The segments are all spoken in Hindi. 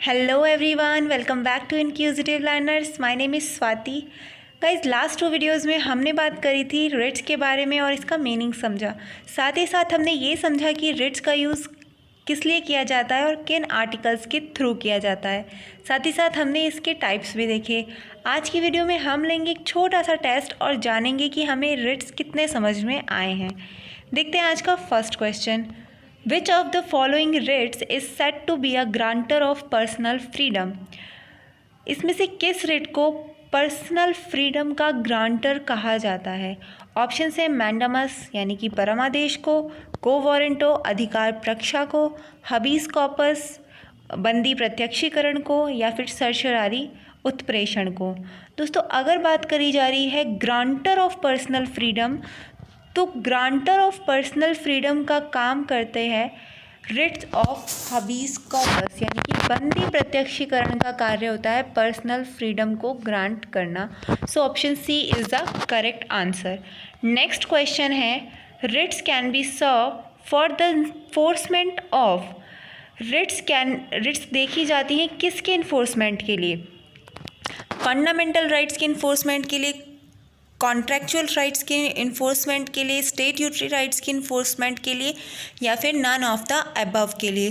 Hello everyone, welcome back to Inquisitive Learners. My name is Swati. Guys last 2 videos में हमने बात करी थी रिट्स के बारे में और इसका मीनिंग समझा। साथ ही साथ हमने ये समझा कि रिट्स का यूज़ किस लिए किया जाता है और किन आर्टिकल्स के थ्रू किया जाता है। साथ ही साथ हमने इसके टाइप्स भी देखे। आज की वीडियो में हम लेंगे एक छोटा सा टेस्ट और जानेंगे कि हमें रिट्स कितने समझ में आए हैं। देखते हैं आज का first question. Which of the following writs is said to be a grantor of personal freedom? इसमें से किस रिट को पर्सनल फ्रीडम का ग्रांटर कहा जाता है? ऑप्शन है मैंडामस यानी कि परमादेश को, को वारंटो अधिकार प्रक्षा को, हबीस कॉपस बंदी प्रत्यक्षीकरण को, या फिर सर्शरारी उत्प्रेषण को। दोस्तों अगर बात करी जा रही है ग्रांटर ऑफ पर्सनल फ्रीडम, तो ग्रांटर ऑफ पर्सनल फ्रीडम का काम करते हैं रिट्स ऑफ हबीस कॉपस यानी कि बंदी प्रत्यक्षीकरण का कार्य होता है पर्सनल फ्रीडम को ग्रांट करना। So option C is the correct answer. Next question है writs can be serve for the enforcement of. Writs देखी जाती हैं किसके इन्फोर्समेंट के लिए? फंडामेंटल राइट्स के इन्फोर्समेंट के लिए, कॉन्ट्रैक्चुअल राइट्स के इन्फोर्समेंट के लिए, स्टेट्यूटरी राइट्स के इन्फोर्समेंट के लिए, या फिर नन ऑफ द अबव के लिए।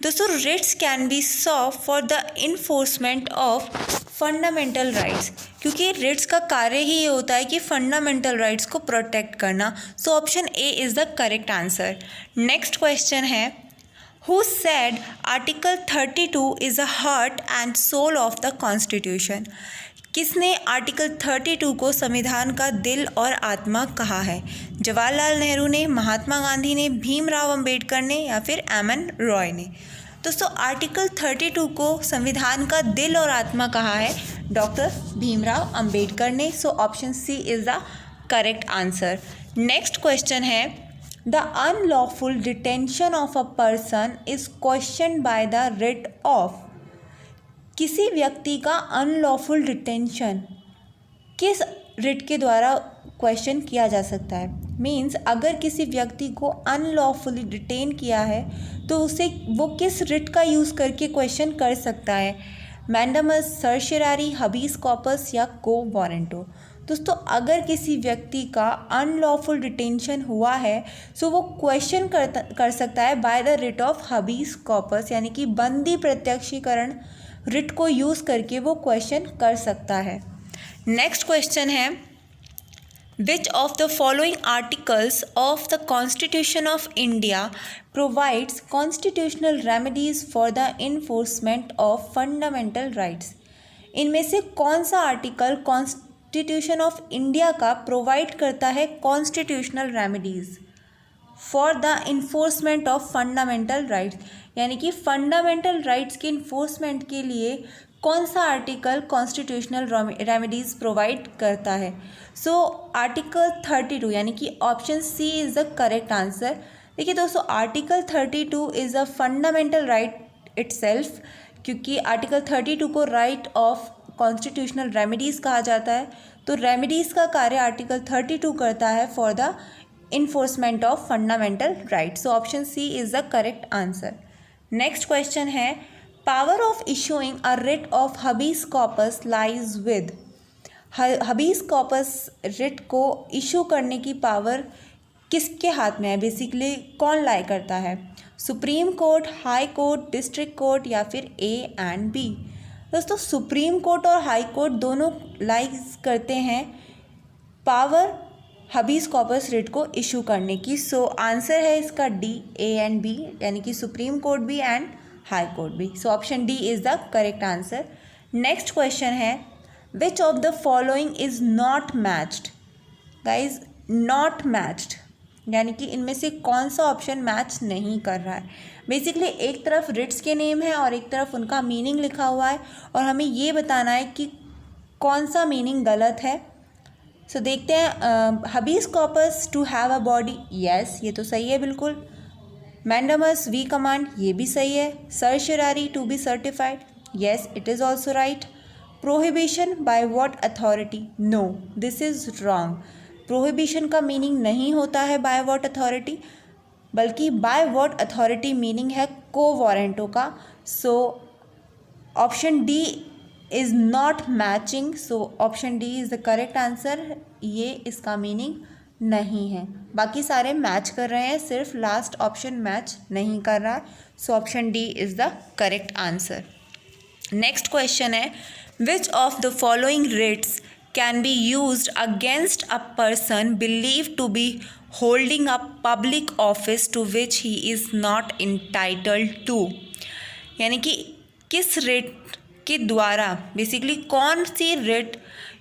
दोस्तों writs can be serve for the enforcement of fundamental rights, क्योंकि रिट्स का कार्य ही ये होता है कि फंडामेंटल राइट्स को प्रोटेक्ट करना। So option A is the correct answer. Next question है who said article 32 is the heart and soul of the constitution? किसने आर्टिकल 32 को संविधान का दिल और आत्मा कहा है? जवाहरलाल नेहरू ने, महात्मा गांधी ने, भीमराव अंबेडकर ने, या फिर एमएन रॉय ने? दोस्तों आर्टिकल 32 को संविधान का दिल और आत्मा कहा है डॉक्टर भीमराव अंबेडकर ने। So option C is the correct answer. Next question है the unlawful detention of a person is question by the writ of. किसी व्यक्ति का अनलॉफुल डिटेंशन किस रिट के द्वारा क्वेश्चन किया जा सकता है? मींस अगर किसी व्यक्ति को अनलॉफुली डिटेन किया है तो उसे वो किस रिट का यूज़ करके क्वेश्चन कर सकता है? मैंडामस, सर्शरारी, हबीस कॉपस या को वारंटो? दोस्तों अगर किसी व्यक्ति का अनलॉफुल डिटेंशन हुआ है सो वो क्वेश्चन कर सकता है by the writ of habeas corpus यानी कि बंदी प्रत्यक्षीकरण रिट को यूज़ करके वो क्वेश्चन कर सकता है। नेक्स्ट क्वेश्चन है which of the following articles of the constitution of India provides constitutional remedies for the enforcement of fundamental rights? इनमें से कौन सा आर्टिकल कॉन्स्टिट्यूशन ऑफ इंडिया का प्रोवाइड करता है constitutional remedies for the enforcement of fundamental rights? यानी कि फंडामेंटल राइट्स के इन्फोर्समेंट के लिए कौन सा आर्टिकल कॉन्स्टिट्यूशनल रेमेडीज़ प्रोवाइड करता है? सो आर्टिकल 32 यानी कि option C is the correct answer. देखिए दोस्तों article 32 is a fundamental right itself, क्योंकि आर्टिकल 32 को राइट ऑफ कॉन्स्टिट्यूशनल रेमेडीज़ कहा जाता है। तो रेमेडीज़ का कार्य आर्टिकल 32 करता है for the enforcement of fundamental rights. So option C is the correct answer. Next question है power of issuing a writ of habeas corpus lies with. Habeas corpus writ को इशू करने की पावर किसके हाथ में है? बेसिकली कौन लाई करता है? Supreme court, high court, district court, या फिर ए एंड बी? दोस्तों सुप्रीम कोर्ट और हाई कोर्ट दोनों लाइज करते हैं पावर हबीस कॉपस रिट को इशू करने की। सो आंसर है इसका डी, ए एंड बी, यानी कि सुप्रीम कोर्ट भी एंड हाई कोर्ट भी। So option D is the correct answer. Next question है which of the following is not matched? Guys not matched यानी कि इनमें से कौन सा ऑप्शन मैच नहीं कर रहा है? बेसिकली एक तरफ रिट्स के नेम है और एक तरफ उनका मीनिंग लिखा हुआ है और हमें ये बताना है कि कौन सा मीनिंग गलत है। सो देखते हैं habeas corpus to have a body, yes ये तो सही है बिल्कुल। मैंडामस वी कमांड, ये भी सही है। Certiorari to be certified, yes it is also right. Prohibition by what authority, no this is wrong. Prohibition का मीनिंग नहीं होता है बाय व्हाट अथॉरिटी, बल्कि बाय व्हाट अथॉरिटी मीनिंग है को वारंटो का। So option D is not matching, so option D is the correct answer. ये इसका मीनिंग नहीं है, बाकी सारे मैच कर रहे हैं, सिर्फ लास्ट ऑप्शन मैच नहीं कर रहा है, so option D is the correct answer. Next question है, which of the following writs can be used against a person believe to be holding a public office to which he is not entitled to. यानी कि किस रिट के द्वारा बेसिकली कौन सी रिट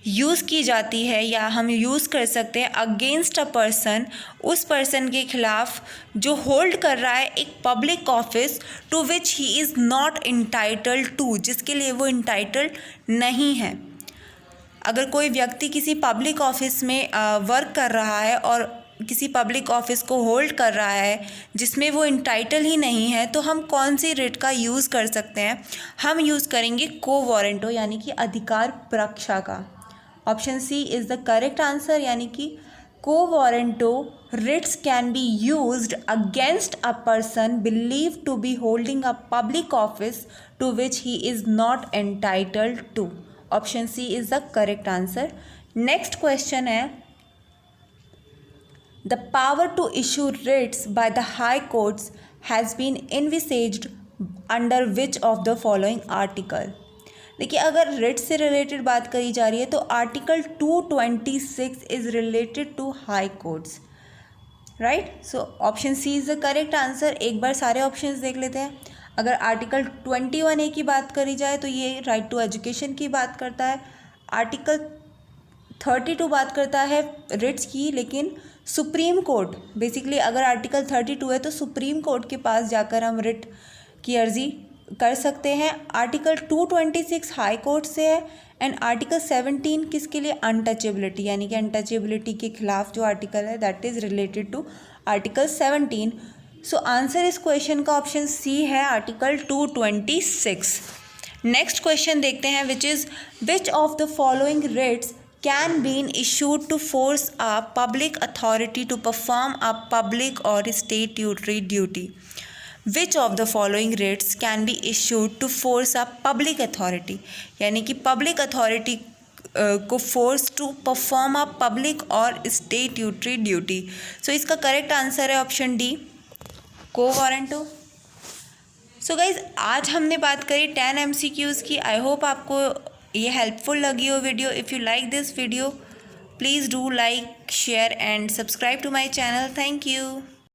यूज़ की जाती है या हम यूज़ कर सकते हैं अगेंस्ट अ पर्सन, उस पर्सन के खिलाफ जो होल्ड कर रहा है एक public office to which he is not entitled to, जिसके लिए वो इंटाइटल्ड नहीं है। अगर कोई व्यक्ति किसी पब्लिक ऑफिस में वर्क कर रहा है और किसी पब्लिक ऑफिस को होल्ड कर रहा है जिसमें वो इंटाइटल ही नहीं है, तो हम कौन सी रिट का यूज़ कर सकते हैं? हम यूज़ करेंगे को वारंटो यानी कि अधिकार परीक्षा का। Option C is the correct answer, यानी कि quo warranto writs can be used against a person believe to be holding a public office to which he is not entitled to. Option C is the correct answer. Next question है, the power to issue writs by the high courts has been envisaged under which of the following article. देखिए, अगर रिट से रिलेटेड बात करी जा रही है तो article 226 is related to high courts, right. So option C is the correct answer. एक बार सारे ऑप्शंस देख लेते हैं। अगर आर्टिकल 21A की बात करी जाए तो ये राइट टू एजुकेशन की बात करता है। आर्टिकल 32 बात करता है रिट्स की, लेकिन सुप्रीम कोर्ट बेसिकली अगर आर्टिकल 32 है तो सुप्रीम कोर्ट के पास जाकर हम रिट की अर्जी कर सकते हैं। आर्टिकल 226 हाई कोर्ट से है एंड आर्टिकल 17 किसके लिए? अनटचेबिलिटी, यानी कि अनटचेबिलिटी के खिलाफ जो आर्टिकल है that is related to article 17। So answer इस क्वेश्चन का ऑप्शन सी है, आर्टिकल 226। नेक्स्ट क्वेश्चन देखते हैं, which of the following writs can be issued to force a public authority to perform a public or statutory duty. Which of the following writs can be issued to force a public authority? यानी कि public authority को force to perform a public or statutory duty. So इसका correct answer है ऑप्शन डी, को वारंटो। सो गाइज, आज हमने बात करी 10 MCQs की। आई होप आपको ये हेल्पफुल लगी हो video. If you like this video, please do like, share and subscribe to my channel. Thank you.